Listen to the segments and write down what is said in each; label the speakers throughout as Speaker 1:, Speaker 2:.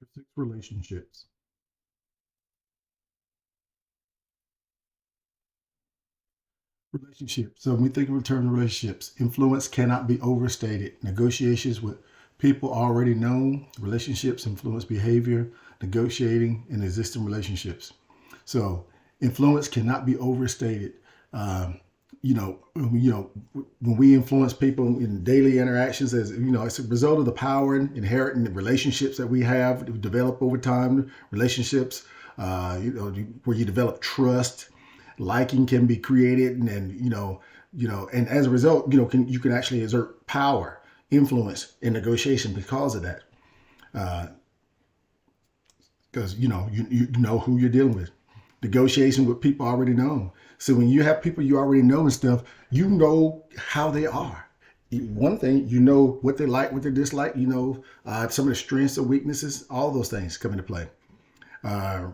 Speaker 1: Chapter 6, Relationships. Relationships. So when we think of the term relationships, influence cannot be overstated. Negotiations with people already known, relationships influence behavior, negotiating, and existing relationships. So influence cannot be overstated. Um, when we influence people in daily interactions, as it's a result of the power and inherent in the relationships that we have develop over time. Relationships, where you develop trust, liking can be created, and as a result, you can actually exert power, influence in negotiation because of that. Uh, because you know who you're dealing with. Negotiation with people already known. So when you have people you already know and stuff, you know how they are. One thing, you know what they like, what they dislike. Some of the strengths or weaknesses. All those things come into play. Uh,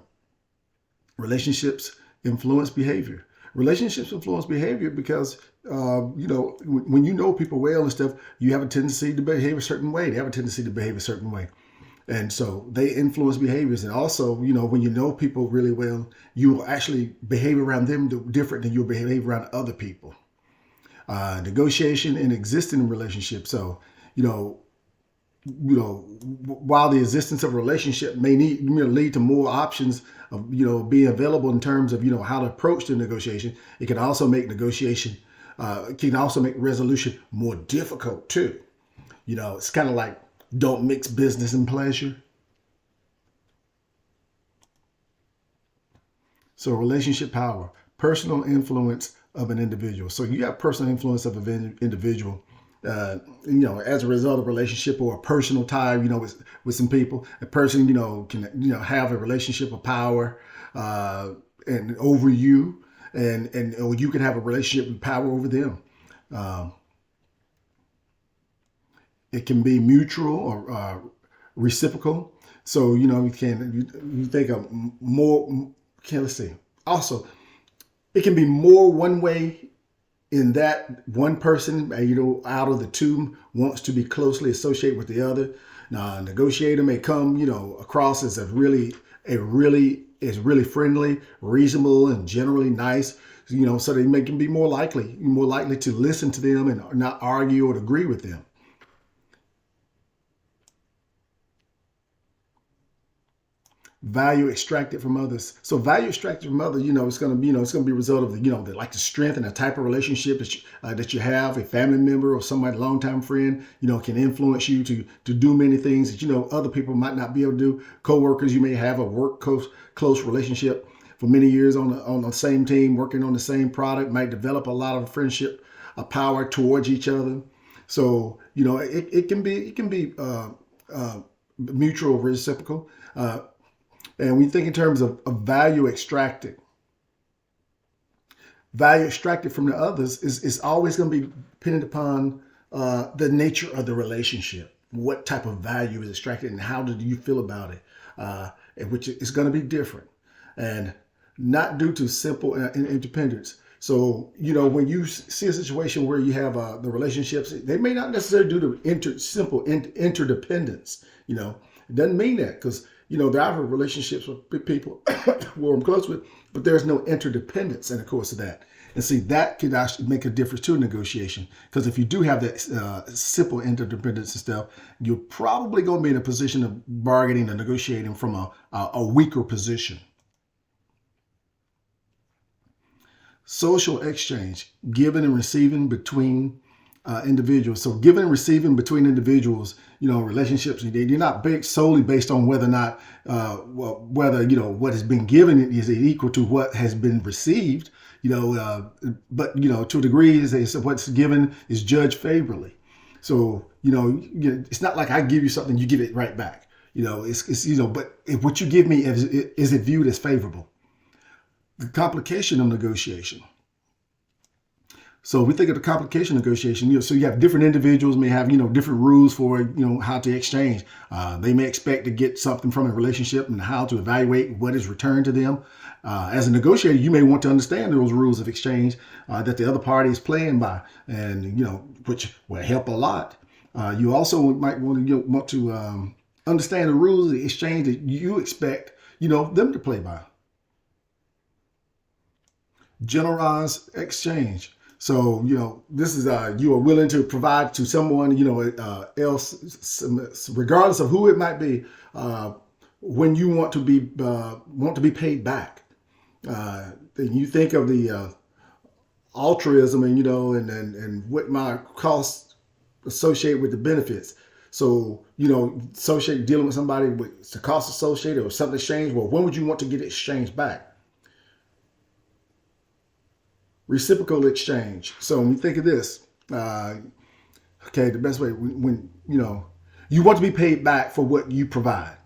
Speaker 1: Relationships influence behavior. Relationships influence behavior because when you know people well and stuff, you have a tendency to behave a certain way. They have a tendency to behave a certain way. And so they influence behaviors. And also, when you know people really well, you will actually behave around them different than you'll behave around other people. Negotiation and existing in relationships. So, you know, while the existence of a relationship may lead to more options of, being available in terms of, how to approach the negotiation, it can also make resolution more difficult too. It's kind of like don't mix business and pleasure. So relationship power, personal influence of an individual. So you have personal influence of an individual, as a result of a relationship or a personal tie, with some people. A person, can, have a relationship of power, and over you, or you can have a relationship with power over them. Um, it can be mutual or reciprocal. So you think of more. Okay, let's see. Also, it can be more one way in that one person, out of the two wants to be closely associated with the other. Now, a negotiator may come, across as really friendly, reasonable, and generally nice. So they can be more likely to listen to them and not argue or agree with them. Value extracted from others. So value extracted from others, it's going to be a result of the strength and the type of relationship that you have. A family member or somebody, longtime friend, can influence you to do many things that other people might not be able to do. Co-workers, you may have a work close relationship for many years on the same team, working on the same product, might develop a lot of friendship, power towards each other. So it can be mutual, reciprocal. And we think in terms of value extracted from the others is always going to be dependent upon the nature of the relationship. What type of value is extracted and how do you feel about it? Which is going to be different and not due to simple independence. So, when you see a situation where you have the relationships, they may not necessarily do the simple interdependence. It doesn't mean that because, there are relationships with people who I'm close with, but there's no interdependence in the course of that. And see, that could actually make a difference to a negotiation. Because if you do have that simple interdependence and stuff, you're probably going to be in a position of bargaining and negotiating from a weaker position. Social exchange, giving and receiving between individuals. So giving and receiving between individuals, relationships, you're not solely based on whether or not, whether, what has been given is equal to what has been received, but, to a degree, is what's given is judged favorably. So, it's not like I give you something, you give it right back. But if what you give me, is it viewed as favorable? The complication of negotiation. So we think of the complication negotiation. So you have different individuals may have different rules for how to exchange. They may expect to get something from a relationship and how to evaluate what is returned to them. As a negotiator, you may want to understand those rules of exchange that the other party is playing by, and which will help a lot. You also might want to understand the rules of the exchange that you expect, them to play by. Generalized exchange. So, this is you are willing to provide to someone, else, regardless of who it might be, when you want to be paid back. And you think of the altruism and what my costs associated with the benefits. So, associate dealing with somebody with the cost associated or something exchanged. Well, when would you want to get it exchanged back? Reciprocal exchange. So when you think of this, okay, the best way when you want to be paid back for what you provide,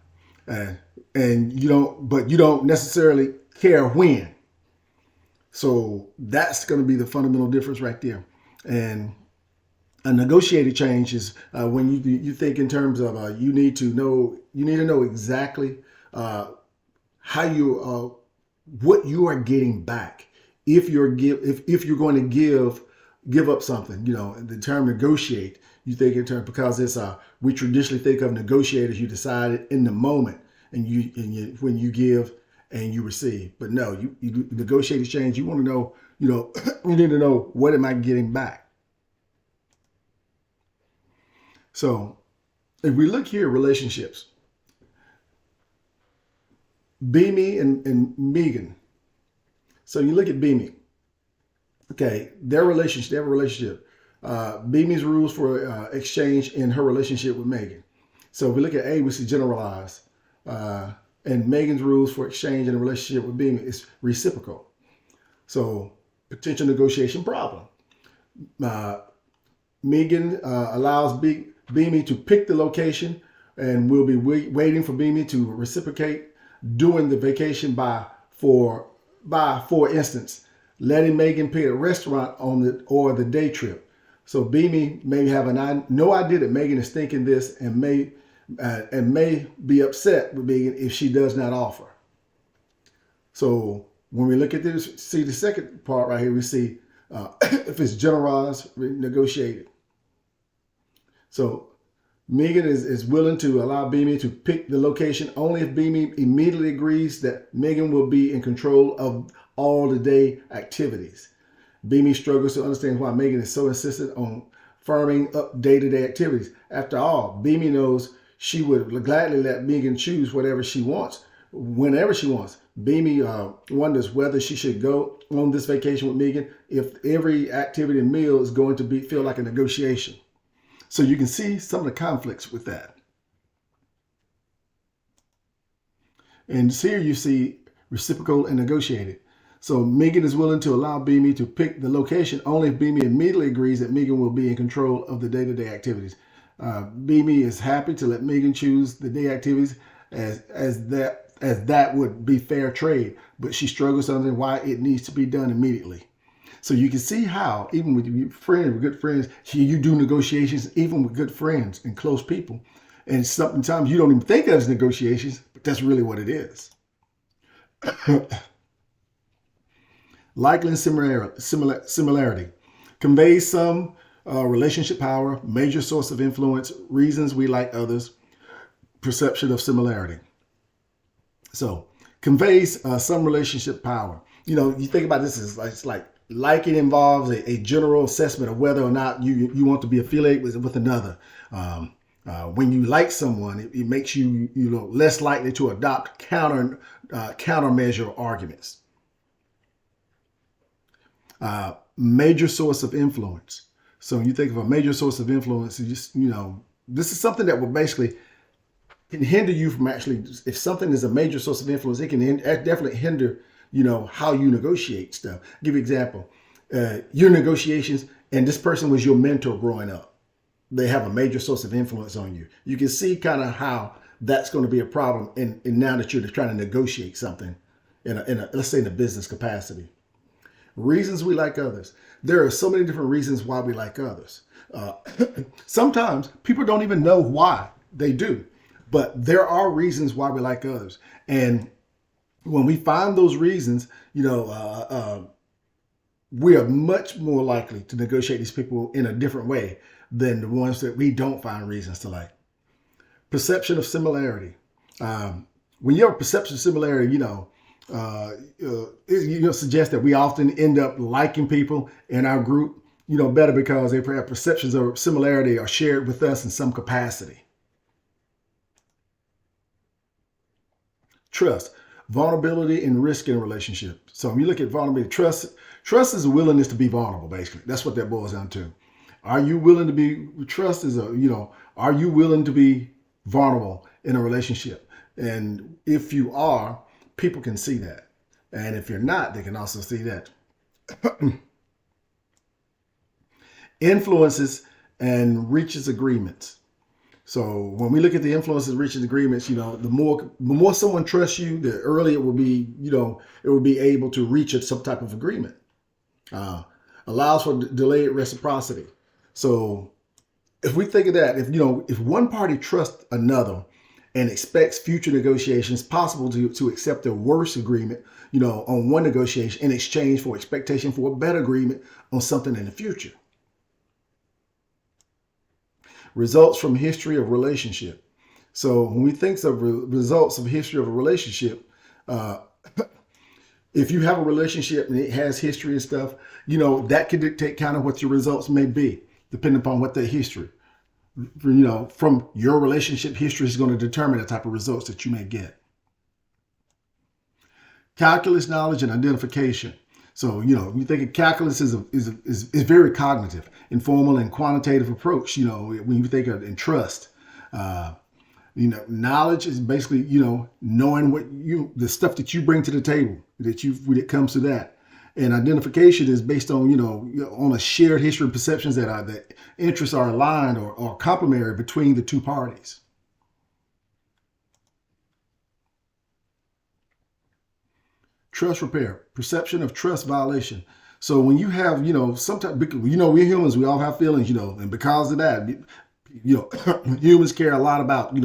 Speaker 1: and you don't necessarily care when. So that's going to be the fundamental difference right there. And a negotiated change is when you think in terms of you need to know exactly how you what you are getting back if you're going to give up something. The term negotiate, you think in terms, because it's we traditionally think of negotiators, you decide in the moment, and you when you give and you receive. But no, you negotiate exchange. You want to know, you need to know, what am I getting back? So if we look here, relationships, Beamy and Megan. So you look at Beamy. Okay, they have a relationship. Beamy's rules for exchange in her relationship with Megan. So if we look at A, we see generalized. And Megan's rules for exchange in a relationship with Beamy is reciprocal. So potential negotiation problem. Megan allows Beamy to pick the location, and we'll be waiting for Beamy to reciprocate during the vacation for instance, letting Megan pick a restaurant or the day trip. So Beamy may have no idea that Megan is thinking this, and may be upset with Megan if she does not offer. So when we look at this, see the second part right here, we see if it's generalized, negotiated. So Megan is willing to allow Beamy to pick the location only if Beamy immediately agrees that Megan will be in control of all the day activities. Beamy struggles to understand why Megan is so insistent on firming up day-to-day activities. After all, Beamy knows she would gladly let Megan choose whatever she wants, whenever she wants. Beamy wonders whether she should go on this vacation with Megan if every activity and meal is going to feel like a negotiation. So you can see some of the conflicts with that. And here you see reciprocal and negotiated. So Megan is willing to allow Beamy to pick the location only if Beamy immediately agrees that Megan will be in control of the day-to-day activities. Beamy is happy to let Megan choose the day activities as that would be fair trade, but she struggles to understand why it needs to be done immediately. So you can see how, even with your friends, with good friends, you do negotiations, even with good friends and close people. And sometimes you don't even think of it as negotiations, but that's really what it is. Liking similarity conveys some relationship power, major source of influence, reasons we like others, perception of similarity. So conveys some relationship power. You think about this as it's like liking involves a general assessment of whether or not you want to be affiliated with another. When you like someone, it makes you less likely to adopt countermeasure arguments. Major source of influence. So when you think of a major source of influence, this is something that will basically can hinder you from actually, if something is a major source of influence, it can definitely hinder how you negotiate stuff. I'll give you an example. Your negotiations, and this person was your mentor growing up. They have a major source of influence on you. You can see kind of how that's going to be a problem in now that you're trying to negotiate something in a let's say in a business capacity. Reasons we like others. There are so many different reasons why we like others. Sometimes people don't even know why they do, but there are reasons why we like others. And when we find those reasons, we are much more likely to negotiate these people in a different way than the ones that we don't find reasons to like. Perception of similarity. When you have a perception of similarity, it suggest that we often end up liking people in our group, better because they have perceptions of similarity are shared with us in some capacity. Trust, vulnerability, and risk in a relationship. So when you look at vulnerability, trust is a willingness to be vulnerable, basically. That's what that boils down to. Are you willing to be, trust is are you willing to be vulnerable in a relationship? And if you are, people can see that. And if you're not, they can also see that. Influences and reaches agreements. So when we look at the influences, reaches agreements, the more someone trusts you, the earlier it will be, it will be able to reach some type of agreement. Allows for delayed reciprocity. So if we think of that, if one party trusts another and expects future negotiations possible to accept the worst agreement, on one negotiation in exchange for expectation for a better agreement on something in the future. Results from history of relationship. So when we think of results of history of a relationship, if you have a relationship and it has history and stuff, that can dictate kind of what your results may be, depending upon what the history. From your relationship history is going to determine the type of results that you may get. Calculus, knowledge, and identification. So, you think of calculus is very cognitive, informal, and quantitative approach, when you think of and trust. Knowledge is basically, knowing the stuff that you bring to the table, when it comes to that. And identification is based on, on a shared history and perceptions that interests are aligned or complementary between the two parties. Trust repair, perception of trust violation. So when you have, sometimes, we're humans, we all have feelings, and because of that, humans care a lot about,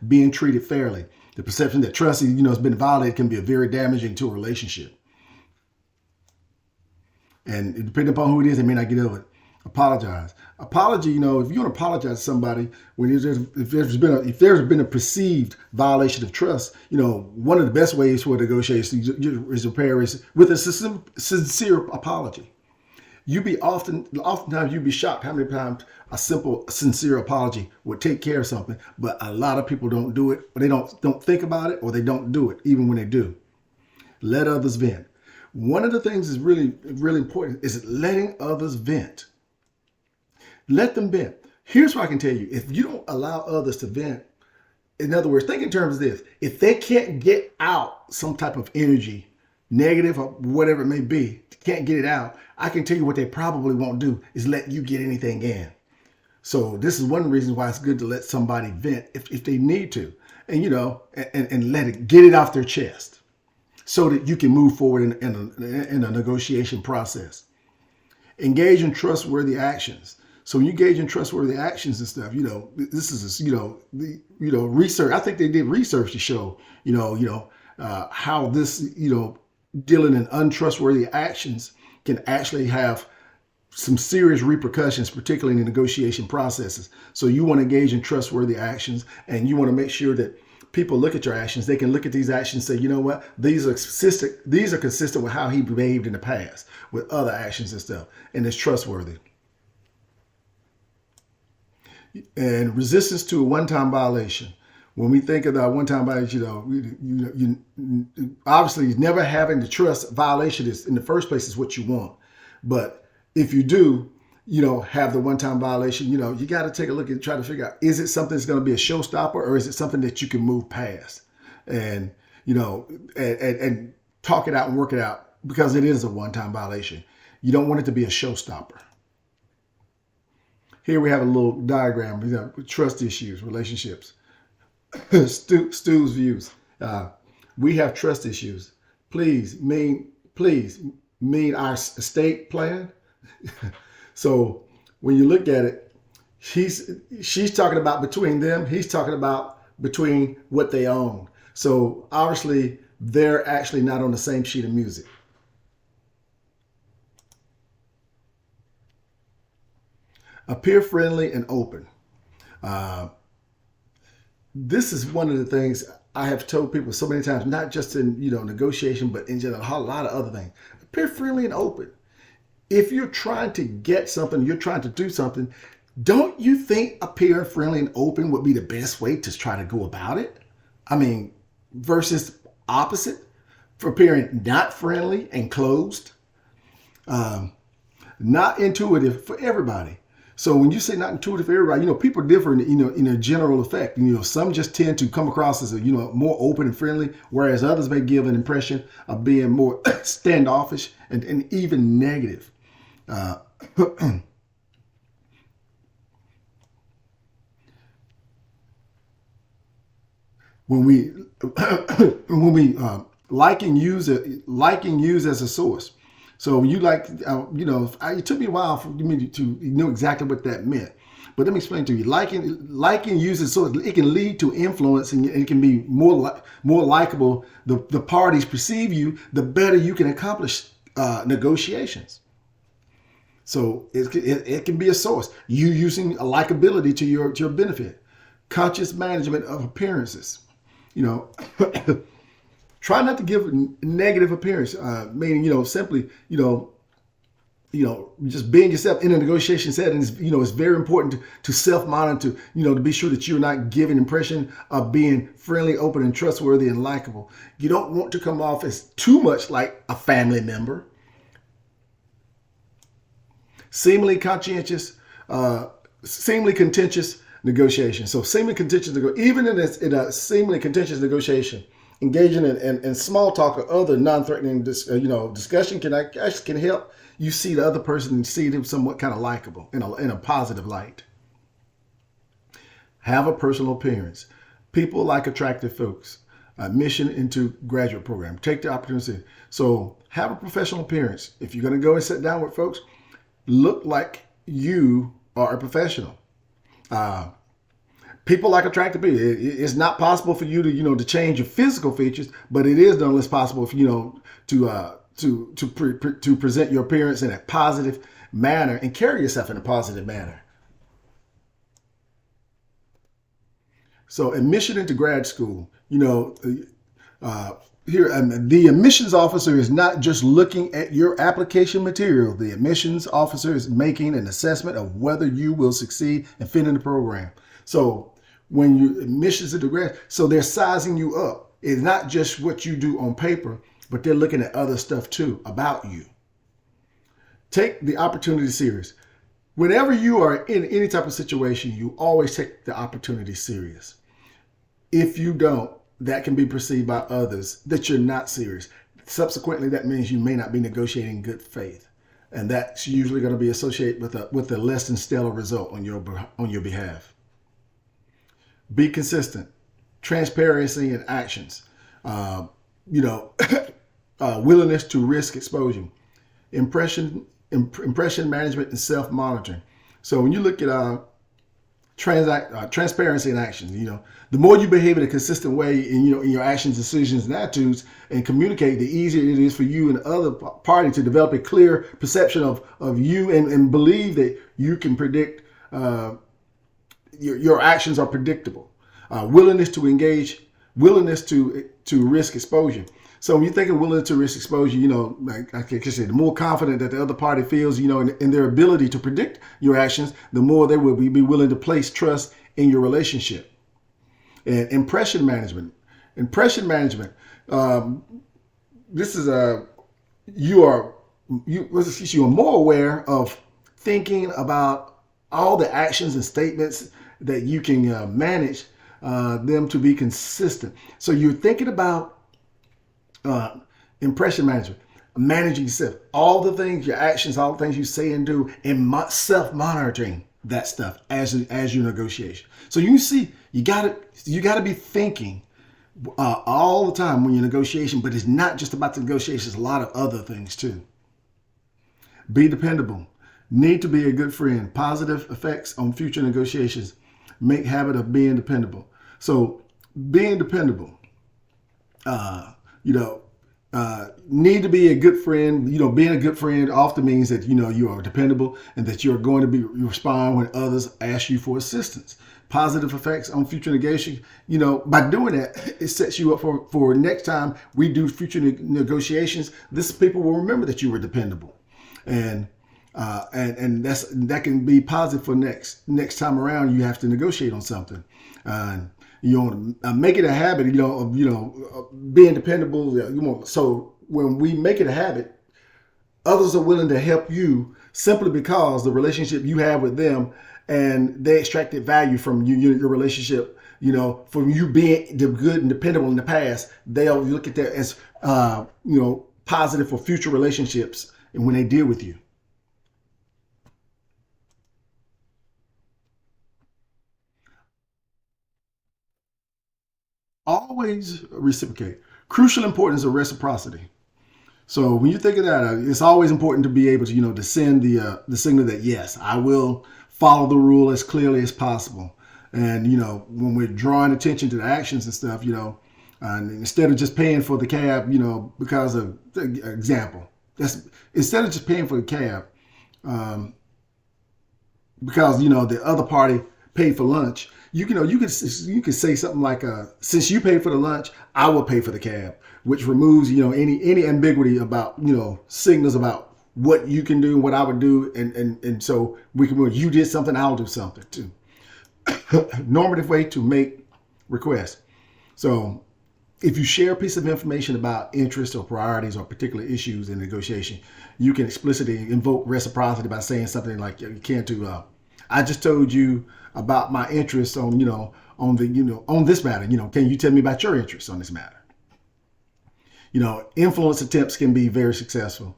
Speaker 1: being treated fairly. The perception that trust, has been violated can be very damaging to a relationship. And depending upon who it is, they may not get over it. Apologize. Apology, if you want to apologize to somebody, if there's been a perceived violation of trust, one of the best ways for a negotiation is repair is with a sincere apology. Oftentimes you'd be shocked how many times a simple, sincere apology would take care of something, but a lot of people don't do it, or they don't think about it, or they don't do it, even when they do. Let others vent. One of the things that's really, really important is letting others vent. Let them vent. Here's what I can tell you. If you don't allow others to vent, in other words, think in terms of this. If they can't get out some type of energy, negative or whatever it may be, can't get it out, I can tell you what they probably won't do is let you get anything in. So this is one of the reasons why it's good to let somebody vent if they need to, and and get it off their chest, so that you can move forward in a negotiation process. Engage in trustworthy actions. So when you engage in trustworthy actions and stuff, this is research. I think they did research to show, how this, dealing in untrustworthy actions can actually have some serious repercussions, particularly in the negotiation processes. So you want to engage in trustworthy actions, and you want to make sure that people look at your actions. They can look at these actions and say, you know what, these are consistent with how he behaved in the past with other actions and stuff, and it's trustworthy. And resistance to a one-time violation. When we think of that one-time violation, obviously never having the trust violation is in the first place is what you want. But if you do, have the one-time violation, you got to take a look and try to figure out, is it something that's going to be a showstopper, or is it something that you can move past and, and talk it out and work it out, because it is a one-time violation. You don't want it to be a showstopper. Here we have a little diagram, trust issues, relationships. Stu's views. We have trust issues. Please mean our estate plan. So when you look at it, she's talking about between them. He's talking about between what they own. So obviously they're actually not on the same sheet of music. Appear friendly and open. This is one of the things I have told people so many times, not just in negotiation, but in general, a lot of other things. Appear friendly and open. If you're trying to get something, you're trying to do something, don't you think appearing friendly and open would be the best way to try to go about it? I mean, versus opposite, for appearing not friendly and closed, not intuitive for everybody. So when you say not intuitive for everybody, people differ in a general effect. Some just tend to come across as more open and friendly, whereas others may give an impression of being more standoffish and even negative. When we like and use as a source. So you it took me a while for me to know exactly what that meant. But let me explain to you. Liking uses so it can lead to influence, and it can be more likable. The parties perceive you, the better you can accomplish negotiations. So it can be a source. You using a likability to your benefit. Conscious management of appearances. Try not to give negative appearance, meaning, simply, just being yourself in a negotiation setting is, it's very important to self-monitor, to be sure that you're not giving impression of being friendly, open, and trustworthy and likable. You don't want to come off as too much like a family member. Seemingly contentious negotiation. So seemingly contentious, even in a seemingly contentious negotiation, engaging in small talk or other non-threatening discussion can help you see the other person and see them somewhat kind of likable in a positive light. Have a personal appearance. People like attractive folks. Admission into graduate program. Take the opportunity. So have a professional appearance. If you're going to go and sit down with folks, look like you are a professional. People like attractive people. It's not possible for you to change your physical features, but it is nonetheless possible for to present your appearance in a positive manner and carry yourself in a positive manner. So admission into grad school, here, the admissions officer is not just looking at your application material. The admissions officer is making an assessment of whether you will succeed and fit in the program. So when you admissions into grad, so they're sizing you up. It's not just what you do on paper, but they're looking at other stuff too about you. Take the opportunity serious. Whenever you are in any type of situation, you always take the opportunity serious. If you don't, that can be perceived by others that you're not serious. Subsequently, that means you may not be negotiating in good faith. And that's usually going to be associated with a less than stellar result on your behalf. Be consistent. Transparency in actions. Willingness to risk exposure. Impression management and self-monitoring. So when you look at transparency in actions, the more you behave in a consistent way in your actions, decisions, and attitudes, and communicate, the easier it is for you and the other party to develop a clear perception of you and believe that you can predict your actions are predictable. Willingness to engage, willingness to risk exposure. So when you think of willingness to risk exposure, like I said, the more confident that the other party feels, in their ability to predict your actions, the more they will be willing to place trust in your relationship. And impression management. This is you are more aware of thinking about all the actions and statements that you can manage them to be consistent. So you're thinking about impression management, managing yourself, all the things, your actions, all the things you say and do, and self-monitoring that stuff as your negotiation. So you see, you gotta be thinking all the time when you're negotiation, but it's not just about the negotiations, a lot of other things too. Be dependable. Need to be a good friend. Positive effects on future negotiations. Make habit of being dependable. So being dependable, Need to be a good friend. Being a good friend often means that you are dependable and that you're going to be respond when others ask you for assistance. Positive effects on future negotiation. By doing that, it sets you up for next time we do future negotiations. This people will remember that you were dependable, and that can be positive for next time around. You have to negotiate on something. Make it a habit, of being dependable. So when we make it a habit, others are willing to help you simply because the relationship you have with them, and they extracted value from your relationship. From you being good and dependable in the past, they'll look at that as positive for future relationships, and when they deal with you. Always reciprocate. Crucial importance of reciprocity. So when you think of that, it's always important to be able to, to send the signal that yes, I will follow the rule as clearly as possible. And when we're drawing attention to the actions and stuff, and instead of just paying for the cab, because of example, that's instead of just paying for the cab, um, because the other party paid for lunch. You could say something like, since you paid for the lunch, I will pay for the cab, which removes any ambiguity about signals about what you can do, what I would do, and so we can. You did something, I'll do something too. Normative way to make requests. So if you share a piece of information about interests or priorities or particular issues in negotiation, you can explicitly invoke reciprocity by saying something like you can to, I just told you about my interest on this matter. Can you tell me about your interest on this matter? Influence attempts can be very successful.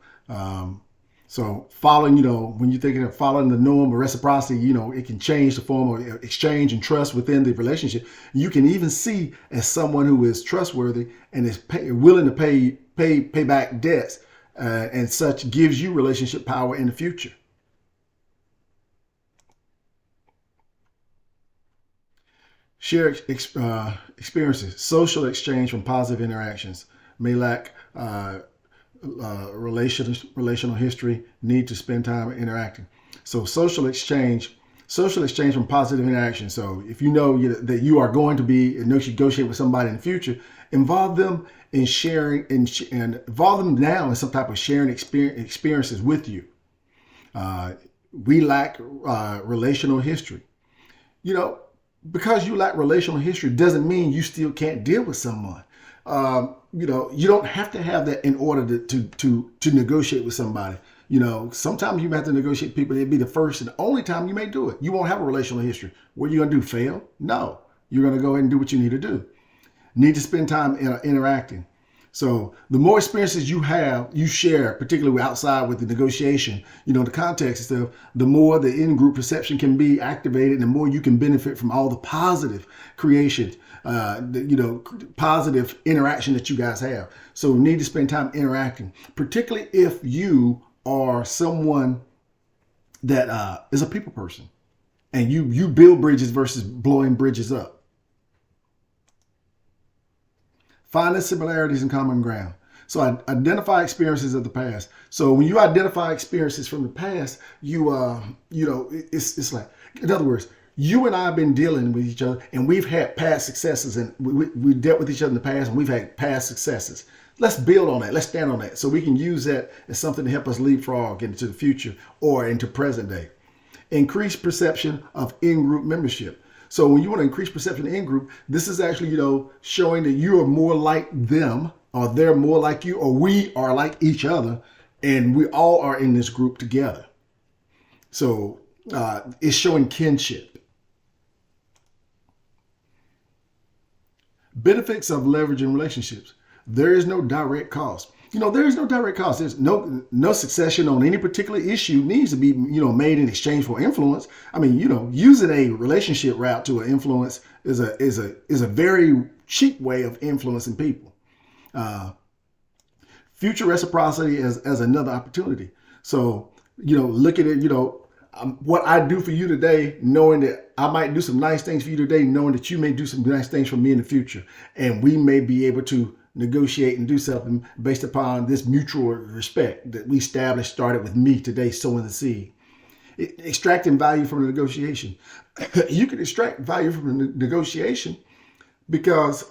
Speaker 1: So following, when you're thinking of following the norm of reciprocity, it can change the form of exchange and trust within the relationship. You can even see as someone who is trustworthy and is willing to pay back debts, and such gives you relationship power in the future. Share experiences, social exchange from positive interactions may lack relational history, need to spend time interacting. So social exchange from positive interaction. So if you know that you are going to be negotiate with somebody in the future, involve them in sharing and involve them now in some type of sharing experiences with you. We lack relational history. You know, because you lack relational history doesn't mean you still can't deal with someone. You don't have to have that in order to negotiate with somebody. Sometimes you have to negotiate people. It'd be the first and only time you may do it. You won't have a relational history. What are you going to do? Fail? No. You're going to go ahead and do what you need to do. Need to spend time interacting. So the more experiences you share, particularly outside with the negotiation, the context and stuff, the more the in-group perception can be activated and the more you can benefit from all the positive creation, positive interaction that you guys have. So we need to spend time interacting, particularly if you are someone that is a people person and you build bridges versus blowing bridges up. Finding similarities and common ground. So identify experiences of the past. So when you identify experiences from the past, it's like, in other words, you and I have been dealing with each other and we've had past successes and we dealt with each other in the past and we've had past successes. Let's build on that. Let's stand on that so we can use that as something to help us leapfrog into the future or into present day. Increase perception of in-group membership. So when you want to increase perception in group, this is actually, showing that you are more like them, or they're more like you, or we are like each other, and we all are in this group together. So it's showing kinship. Benefits of leveraging relationships. There is no direct cost. There is no direct cost. There's no succession on any particular issue needs to be, made in exchange for influence. I mean, using a relationship route to an influence is a very cheap way of influencing people. Future reciprocity as another opportunity. So, look at it, what I do for you today, knowing that I might do some nice things for you today, knowing that you may do some nice things for me in the future. And we may be able to negotiate and do something based upon this mutual respect that we established started with me today sowing the seed. Extracting value from the negotiation. You can extract value from the negotiation because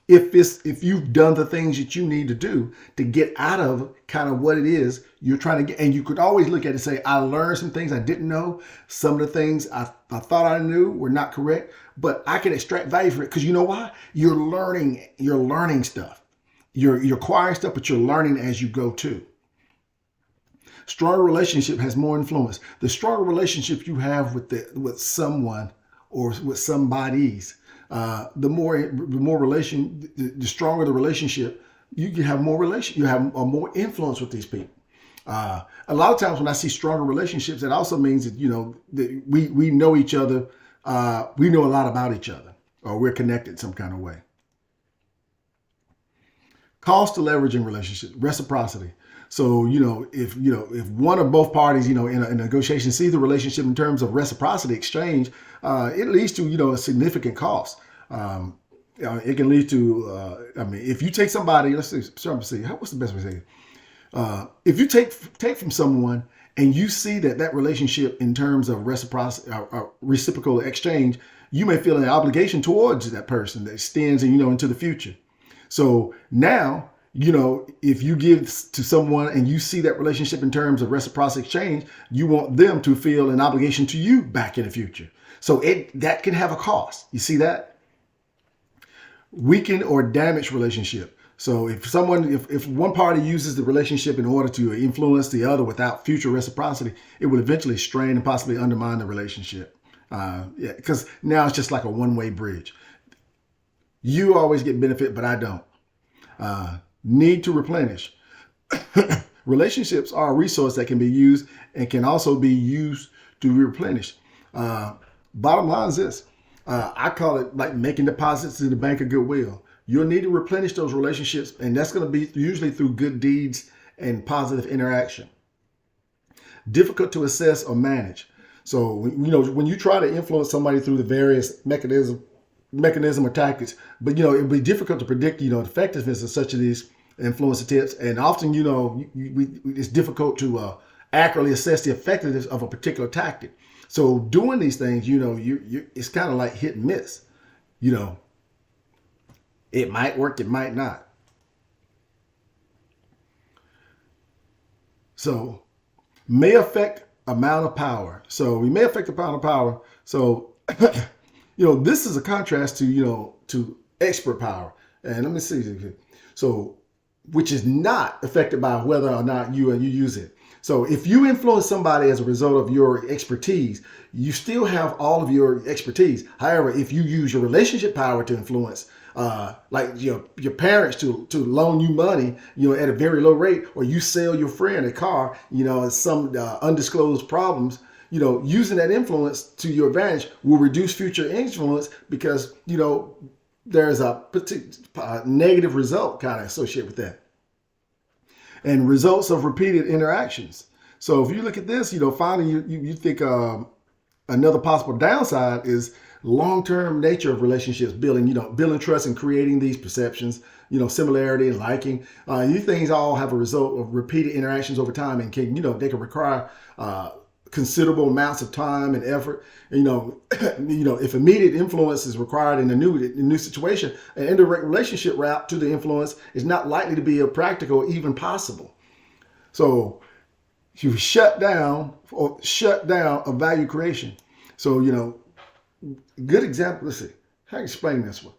Speaker 1: if you've done the things that you need to do to get out of kind of what it is you're trying to get, and you could always look at it and say, I learned some things I didn't know. Some of the things I thought I knew were not correct, but I can extract value from it because you know why? You're learning stuff. You're acquiring stuff, but you're learning as you go too. Stronger relationship has more influence. The stronger relationship you have with someone or with somebody's, the stronger the relationship, you can have more you have more influence with these people. A lot of times when I see stronger relationships, it also means that, that we know each other. We know a lot about each other, or we're connected some kind of way. Cost to leveraging relationships, reciprocity. So, if one or both parties, in a negotiation see the relationship in terms of reciprocity exchange, it leads to, a significant cost. It can lead to, if you take somebody, what's the best way to say it? If you take from someone and you see that relationship in terms of reciprocity, reciprocal exchange, you may feel an obligation towards that person that extends, into the future. So now, if you give to someone and you see that relationship in terms of reciprocity exchange, you want them to feel an obligation to you back in the future. So that can have a cost. You see that? Weaken or damage relationship. So if one party uses the relationship in order to influence the other without future reciprocity, it will eventually strain and possibly undermine the relationship. Because now it's just like a one-way bridge. You always get benefit, but I don't. Need to replenish. Relationships are a resource that can be used and can also be used to replenish. Bottom line is this. I call it like making deposits in the bank of goodwill. You'll need to replenish those relationships, and that's going to be usually through good deeds and positive interaction. Difficult to assess or manage. So, when you try to influence somebody through the various mechanism or tactics, but, it'll be difficult to predict, the effectiveness of such of these influence tips. And often, it's difficult to accurately assess the effectiveness of a particular tactic. So doing these things, it's kind of like hit and miss. It might work, it might not. So may affect amount of power. So we may affect the amount of power. So, this is a contrast to expert power. And let me see. So, which is not affected by whether or not you use it. So if you influence somebody as a result of your expertise, you still have all of your expertise. However, if you use your relationship power to influence, like your parents to loan you money, at a very low rate, or you sell your friend a car, some undisclosed problems, using that influence to your advantage will reduce future influence because, there's a particular negative result kind of associated with that. And results of repeated interactions. So if you look at this, finally you think another possible downside is long-term nature of relationships, building trust and creating these perceptions, similarity and liking. These things all have a result of repeated interactions over time and can, they can require considerable amounts of time and effort. If immediate influence is required in a new situation, an indirect relationship route to the influence is not likely to be practical or even possible. So you shut down a value creation. So, good example. Let's see. How do I explain this one?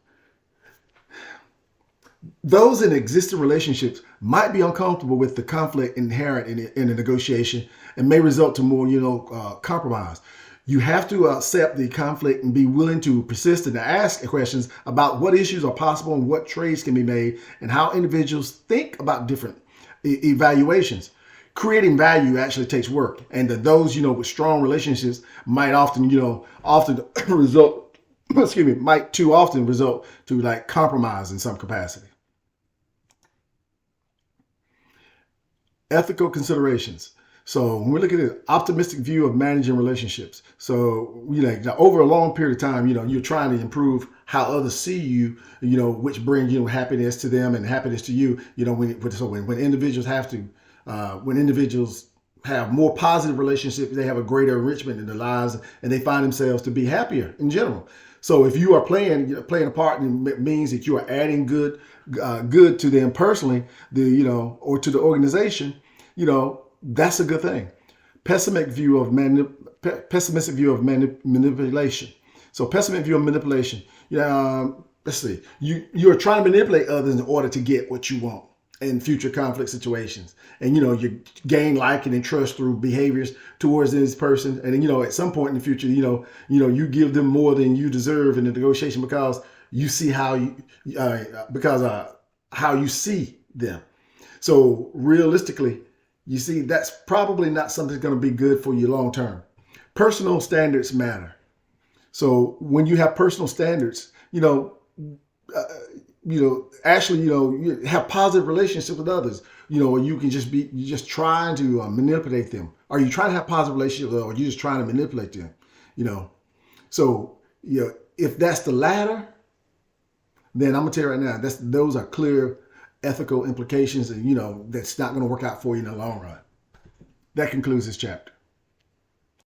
Speaker 1: Those in existing relationships might be uncomfortable with the conflict inherent in a negotiation and may result to more, compromise. You have to accept the conflict and be willing to persist and to ask questions about what issues are possible and what trades can be made and how individuals think about different evaluations. Creating value actually takes work, and those with strong relationships might often result. Might too often result to like compromise in some capacity. Ethical considerations. So when we look at an optimistic view of managing relationships, so over a long period of time, you're trying to improve how others see you, which brings happiness to them and happiness to you. When individuals when individuals have more positive relationships, they have a greater enrichment in their lives, and they find themselves to be happier in general. So if you are playing a part, it means that you are adding good to them personally, or to the organization. That's a good thing. Pessimistic view of manipulation. So pessimistic view of manipulation. Let's see. You're trying to manipulate others in order to get what you want in future conflict situations, and you gain liking and trust through behaviors towards this person, and then at some point in the future, you give them more than you deserve in the negotiation because you see how you see them. So realistically, you see that's probably not something that's going to be good for you long term. Personal standards matter. So when you have personal standards, actually, you have positive relationships with others, or you can you're just trying to manipulate them. Are you trying to have positive relationships, or are you just trying to manipulate them? So, if that's the latter, then I'm gonna tell you right now, those are clear ethical implications, and that's not going to work out for you in the long run. That concludes this chapter.